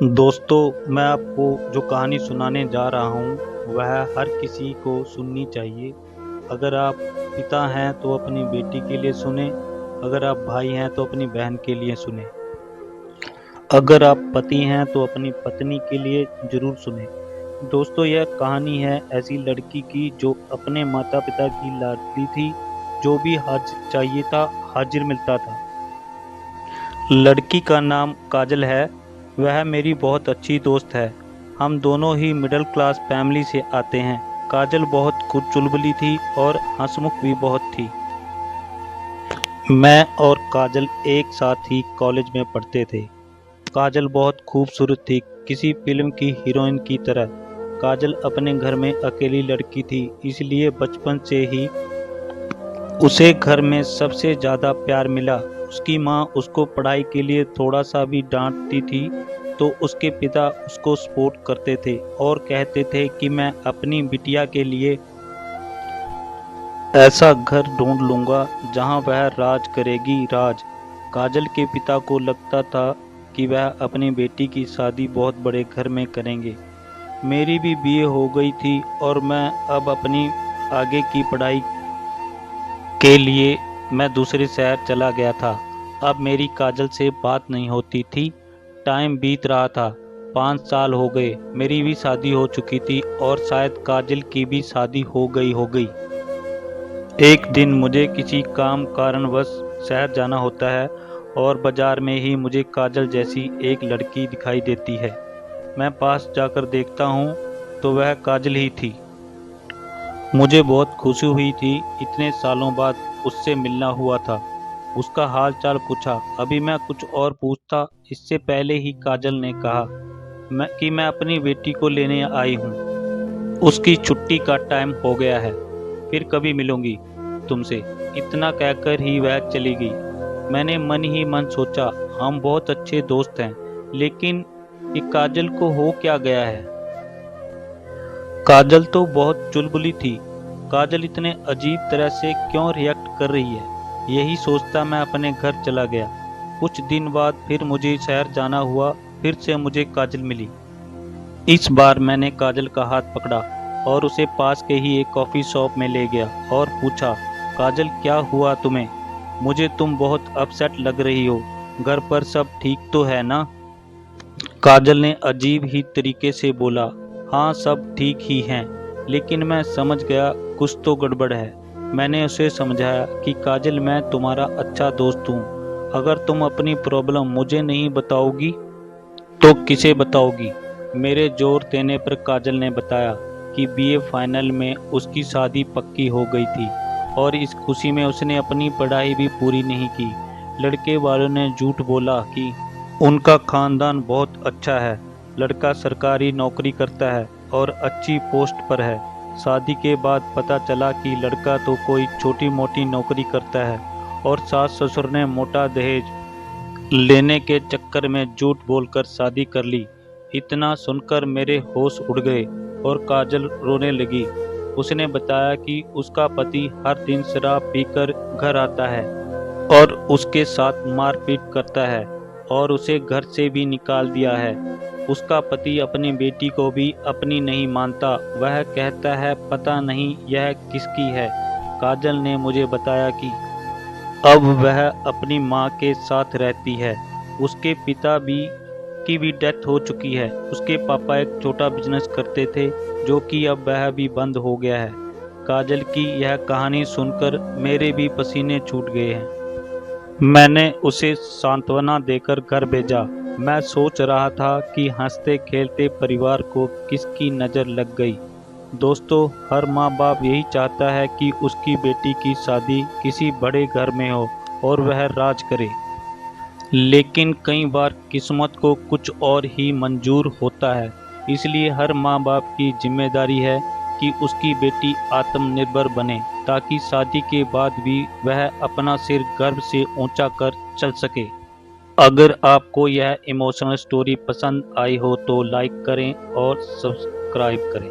दोस्तों, मैं आपको जो कहानी सुनाने जा रहा हूँ वह हर किसी को सुननी चाहिए। अगर आप पिता हैं तो अपनी बेटी के लिए सुने, अगर आप भाई हैं तो अपनी बहन के लिए सुने, अगर आप पति हैं तो अपनी पत्नी के लिए जरूर सुने। दोस्तों, यह कहानी है ऐसी लड़की की जो अपने माता पिता की लाडली थी। जो भी चाहिए था हाजिर मिलता था। लड़की का नाम काजल है। वह मेरी बहुत अच्छी दोस्त है। हम दोनों ही मिडिल क्लास फैमिली से आते हैं। काजल बहुत खुद चुलबुली थी और हंसमुख भी बहुत थी। मैं और काजल एक साथ ही कॉलेज में पढ़ते थे। काजल बहुत खूबसूरत थी, किसी फिल्म की हीरोइन की तरह। काजल अपने घर में अकेली लड़की थी, इसलिए बचपन से ही उसे घर में सबसे ज़्यादा प्यार मिला। उसकी माँ उसको पढ़ाई के लिए थोड़ा सा भी डांटती थी तो उसके पिता उसको सपोर्ट करते थे और कहते थे कि मैं अपनी बिटिया के लिए ऐसा घर ढूंढ लूँगा जहाँ वह राज करेगी राज। काजल के पिता को लगता था कि वह अपनी बेटी की शादी बहुत बड़े घर में करेंगे। मेरी भी बीए हो गई थी और मैं अब अपनी आगे की पढ़ाई के लिए मैं दूसरे शहर चला गया था। अब मेरी काजल से बात नहीं होती थी। टाइम बीत रहा था। 5 साल हो गए। मेरी भी शादी हो चुकी थी और शायद काजल की भी शादी हो गई। एक दिन मुझे किसी काम कारणवश शहर जाना होता है और बाजार में ही मुझे काजल जैसी एक लड़की दिखाई देती है। मैं पास जाकर देखता हूँ तो वह काजल ही थी। मुझे बहुत खुशी हुई थी। इतने सालों बाद उससे मिलना हुआ था। उसका हाल चाल पूछा। अभी मैं कुछ और पूछता इससे पहले ही काजल ने कहा मैं अपनी बेटी को लेने आई हूँ। उसकी छुट्टी का टाइम हो गया है। फिर कभी मिलूंगी तुमसे। इतना कहकर ही वह चली गई। मैंने मन ही मन सोचा, हम बहुत अच्छे दोस्त हैं, लेकिन ये काजल को हो क्या गया है। काजल तो बहुत चुलबुली थी। काजल इतने अजीब तरह से क्यों रिएक्ट कर रही है। यही सोचता मैं अपने घर चला गया। कुछ दिन बाद फिर मुझे शहर जाना हुआ। फिर से मुझे काजल मिली। इस बार मैंने काजल का हाथ पकड़ा और उसे पास के ही एक कॉफ़ी शॉप में ले गया और पूछा, काजल क्या हुआ तुम्हें? मुझे तुम बहुत अपसेट लग रही हो। घर पर सब ठीक तो है ना? काजल ने अजीब ही तरीके से बोला, हाँ सब ठीक ही हैं, लेकिन मैं समझ गया कुछ तो गड़बड़ है। मैंने उसे समझाया कि काजल मैं तुम्हारा अच्छा दोस्त हूँ। अगर तुम अपनी प्रॉब्लम मुझे नहीं बताओगी तो किसे बताओगी? मेरे जोर देने पर काजल ने बताया कि बीए फाइनल में उसकी शादी पक्की हो गई थी और इस खुशी में उसने अपनी पढ़ाई भी पूरी नहीं की। लड़के वालों ने झूठ बोला कि उनका खानदान बहुत अच्छा है। लड़का सरकारी नौकरी करता है और अच्छी पोस्ट पर है। शादी के बाद पता चला कि लड़का तो कोई छोटी मोटी नौकरी करता है और सास ससुर ने मोटा दहेज लेने के चक्कर में झूठ बोलकर शादी कर ली। इतना सुनकर मेरे होश उड़ गए और काजल रोने लगी। उसने बताया कि उसका पति हर दिन शराब पीकर घर आता है और उसके साथ मारपीट करता है और उसे घर से भी निकाल दिया है। उसका पति अपनी बेटी को भी अपनी नहीं मानता। वह कहता है पता नहीं यह किसकी है। काजल ने मुझे बताया कि अब वह अपनी माँ के साथ रहती है। उसके पिता भी की भी डेथ हो चुकी है। उसके पापा एक छोटा बिजनेस करते थे जो कि अब वह भी बंद हो गया है। काजल की यह कहानी सुनकर मेरे भी पसीने छूट गए हैं। मैंने उसे सांत्वना देकर घर भेजा। मैं सोच रहा था कि हंसते खेलते परिवार को किसकी नज़र लग गई। दोस्तों, हर माँ बाप यही चाहता है कि उसकी बेटी की शादी किसी बड़े घर में हो और वह राज करे। लेकिन कई बार किस्मत को कुछ और ही मंजूर होता है। इसलिए हर माँ बाप की जिम्मेदारी है कि उसकी बेटी आत्मनिर्भर बने ताकि शादी के बाद भी वह अपना सिर गर्व से ऊंचा कर चल सके। अगर आपको यह इमोशनल स्टोरी पसंद आई हो तो लाइक करें और सब्सक्राइब करें।